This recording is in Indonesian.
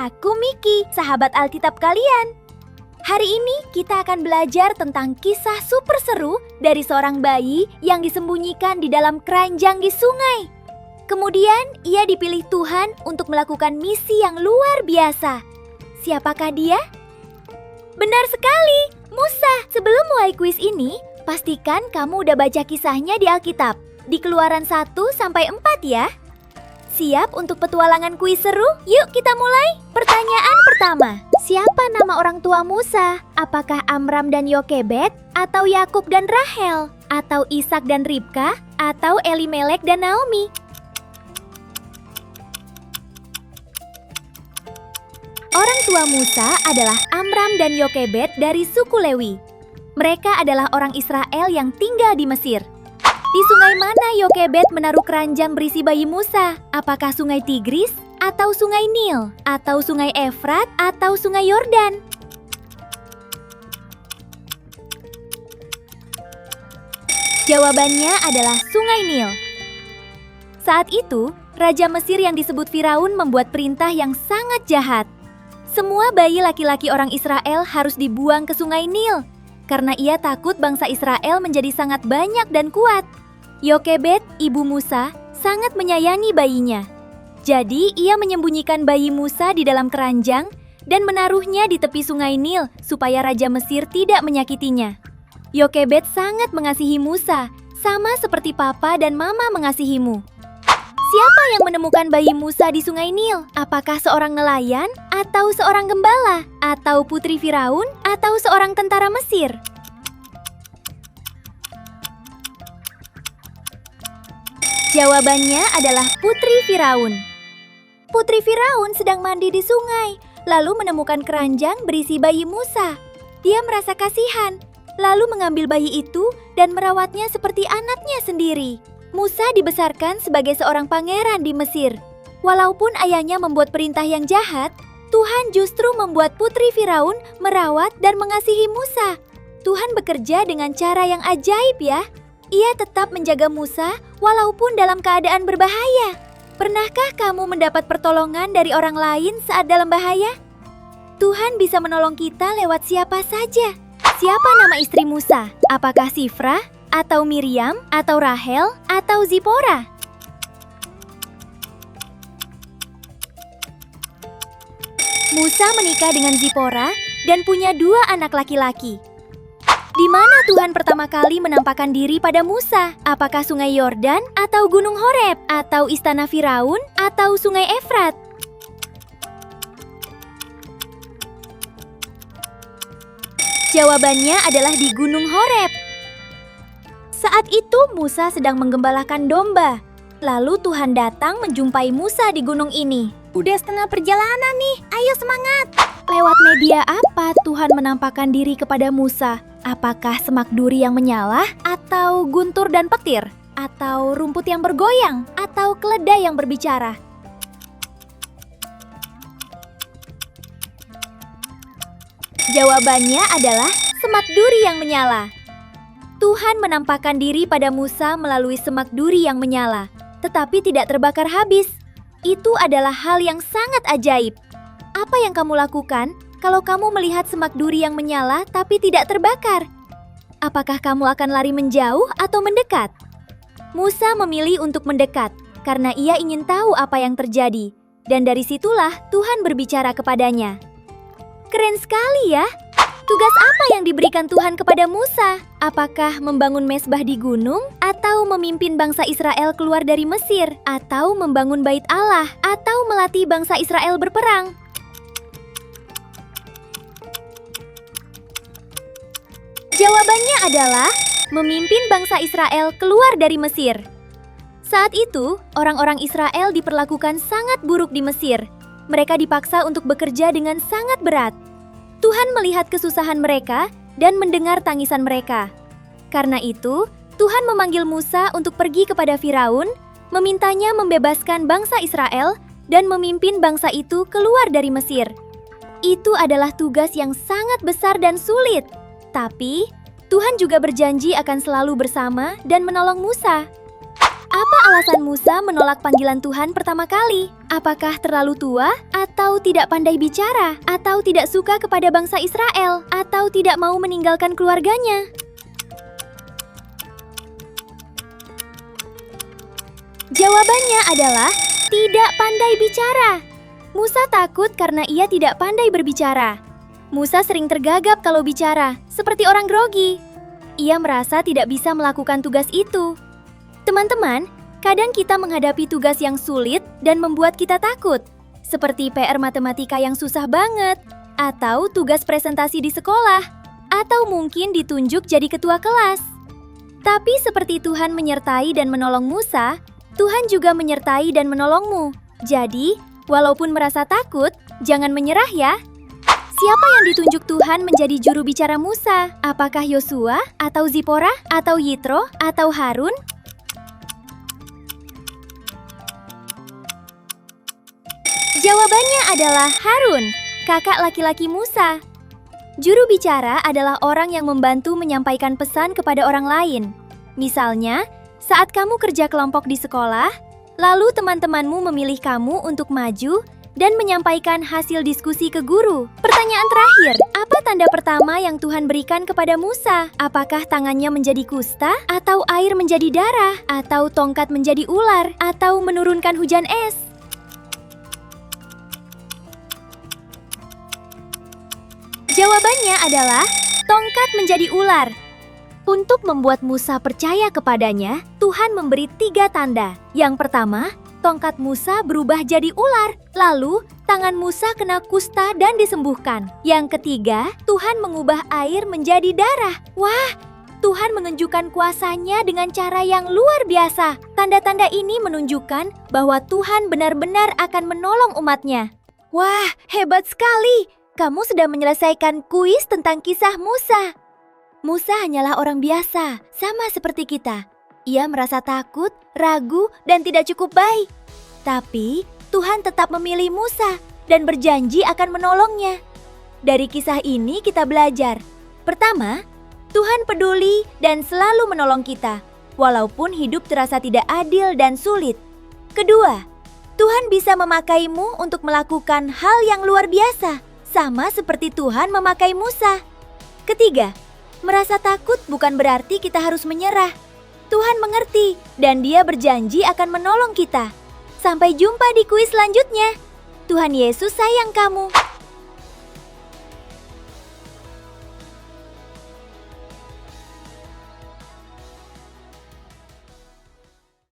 Aku Miki, sahabat Alkitab kalian. Hari ini kita akan belajar tentang kisah super seru dari seorang bayi yang disembunyikan di dalam keranjang di sungai. Kemudian ia dipilih Tuhan untuk melakukan misi yang luar biasa. Siapakah dia? Benar sekali, Musa. Sebelum mulai kuis ini, pastikan kamu udah baca kisahnya di Alkitab, di Keluaran 1-4 ya. Siap untuk petualangan kuis seru? Yuk kita mulai. Pertanyaan pertama, siapa nama orang tua Musa? Apakah Amram dan Yokebed? Atau Yakub dan Rahel? Atau Ishak dan Ribka? Atau Elimelek dan Naomi? Orang tua Musa adalah Amram dan Yokebed dari suku Lewi. Mereka adalah orang Israel yang tinggal di Mesir. Di sungai mana Yokebed menaruh keranjang berisi bayi Musa? Apakah sungai Tigris? Atau sungai Nil? Atau sungai Efrat? Atau sungai Yordan? Jawabannya adalah sungai Nil. Saat itu, Raja Mesir yang disebut Firaun membuat perintah yang sangat jahat. Semua bayi laki-laki orang Israel harus dibuang ke sungai Nil, karena ia takut bangsa Israel menjadi sangat banyak dan kuat. Yokebed, ibu Musa, sangat menyayangi bayinya. Jadi ia menyembunyikan bayi Musa di dalam keranjang dan menaruhnya di tepi sungai Nil supaya Raja Mesir tidak menyakitinya. Yokebed sangat mengasihi Musa, sama seperti papa dan mama mengasihimu. Siapa yang menemukan bayi Musa di sungai Nil? Apakah seorang nelayan, atau seorang gembala, atau putri Firaun, atau seorang tentara Mesir? Jawabannya adalah putri Firaun. Putri Firaun sedang mandi di sungai, lalu menemukan keranjang berisi bayi Musa. Dia merasa kasihan, lalu mengambil bayi itu dan merawatnya seperti anaknya sendiri. Musa dibesarkan sebagai seorang pangeran di Mesir. Walaupun ayahnya membuat perintah yang jahat, Tuhan justru membuat putri Firaun merawat dan mengasihi Musa. Tuhan bekerja dengan cara yang ajaib ya. Ia tetap menjaga Musa walaupun dalam keadaan berbahaya. Pernahkah kamu mendapat pertolongan dari orang lain saat dalam bahaya? Tuhan bisa menolong kita lewat siapa saja. Siapa nama istri Musa? Apakah Sifra? Atau Miriam, atau Rahel, atau Zipora? Musa menikah dengan Zipora dan punya 2 anak laki-laki. Di mana Tuhan pertama kali menampakkan diri pada Musa? Apakah sungai Yordan, atau gunung Horeb, atau istana Firaun, atau sungai Efrat? Jawabannya adalah di gunung Horeb. Saat itu Musa sedang menggembalakan domba. Lalu Tuhan datang menjumpai Musa di gunung ini. Udah setengah perjalanan nih, ayo semangat! Lewat media apa Tuhan menampakkan diri kepada Musa? Apakah semak duri yang menyala? Atau guntur dan petir? Atau rumput yang bergoyang? Atau keledai yang berbicara? Jawabannya adalah semak duri yang menyala. Tuhan menampakkan diri pada Musa melalui semak duri yang menyala, tetapi tidak terbakar habis. Itu adalah hal yang sangat ajaib. Apa yang kamu lakukan kalau kamu melihat semak duri yang menyala tapi tidak terbakar? Apakah kamu akan lari menjauh atau mendekat? Musa memilih untuk mendekat karena ia ingin tahu apa yang terjadi. Dan dari situlah Tuhan berbicara kepadanya. Keren sekali ya! Tugas apa yang diberikan Tuhan kepada Musa? Apakah membangun mezbah di gunung? Atau memimpin bangsa Israel keluar dari Mesir? Atau membangun bait Allah? Atau melatih bangsa Israel berperang? Jawabannya adalah memimpin bangsa Israel keluar dari Mesir. Saat itu, orang-orang Israel diperlakukan sangat buruk di Mesir. Mereka dipaksa untuk bekerja dengan sangat berat. Tuhan melihat kesusahan mereka dan mendengar tangisan mereka. Karena itu, Tuhan memanggil Musa untuk pergi kepada Firaun, memintanya membebaskan bangsa Israel dan memimpin bangsa itu keluar dari Mesir. Itu adalah tugas yang sangat besar dan sulit. Tapi, Tuhan juga berjanji akan selalu bersama dan menolong Musa. Apa alasan Musa menolak panggilan Tuhan pertama kali? Apakah terlalu tua? Atau tidak pandai bicara? Atau tidak suka kepada bangsa Israel? Atau tidak mau meninggalkan keluarganya? Jawabannya adalah tidak pandai bicara. Musa takut karena ia tidak pandai berbicara. Musa sering tergagap kalau bicara, seperti orang grogi. Ia merasa tidak bisa melakukan tugas itu. Teman-teman, kadang kita menghadapi tugas yang sulit dan membuat kita takut, seperti PR matematika yang susah banget, atau tugas presentasi di sekolah, atau mungkin ditunjuk jadi ketua kelas. Tapi seperti Tuhan menyertai dan menolong Musa, Tuhan juga menyertai dan menolongmu. Jadi, walaupun merasa takut, jangan menyerah ya. Siapa yang ditunjuk Tuhan menjadi juru bicara Musa? Apakah Yosua, atau Zipora, atau Yitro, atau Harun? Jawabannya adalah Harun, kakak laki-laki Musa. Juru bicara adalah orang yang membantu menyampaikan pesan kepada orang lain. Misalnya, saat kamu kerja kelompok di sekolah, lalu teman-temanmu memilih kamu untuk maju dan menyampaikan hasil diskusi ke guru. Pertanyaan terakhir, apa tanda pertama yang Tuhan berikan kepada Musa? Apakah tangannya menjadi kusta, atau air menjadi darah, atau tongkat menjadi ular, atau menurunkan hujan es? Jawabannya adalah tongkat menjadi ular. Untuk membuat Musa percaya kepadanya, Tuhan memberi 3 tanda. Yang pertama, tongkat Musa berubah jadi ular. Lalu, tangan Musa kena kusta dan disembuhkan. Yang ketiga, Tuhan mengubah air menjadi darah. Wah, Tuhan menunjukkan kuasa-Nya dengan cara yang luar biasa. Tanda-tanda ini menunjukkan bahwa Tuhan benar-benar akan menolong umat-Nya. Wah, hebat sekali! Kamu sudah menyelesaikan kuis tentang kisah Musa. Musa hanyalah orang biasa, sama seperti kita. Ia merasa takut, ragu, dan tidak cukup baik. Tapi, Tuhan tetap memilih Musa dan berjanji akan menolongnya. Dari kisah ini kita belajar. Pertama, Tuhan peduli dan selalu menolong kita, walaupun hidup terasa tidak adil dan sulit. Kedua, Tuhan bisa memakaimu untuk melakukan hal yang luar biasa, sama seperti Tuhan memakai Musa. Ketiga, merasa takut bukan berarti kita harus menyerah. Tuhan mengerti dan Dia berjanji akan menolong kita. Sampai jumpa di kuis selanjutnya. Tuhan Yesus sayang kamu.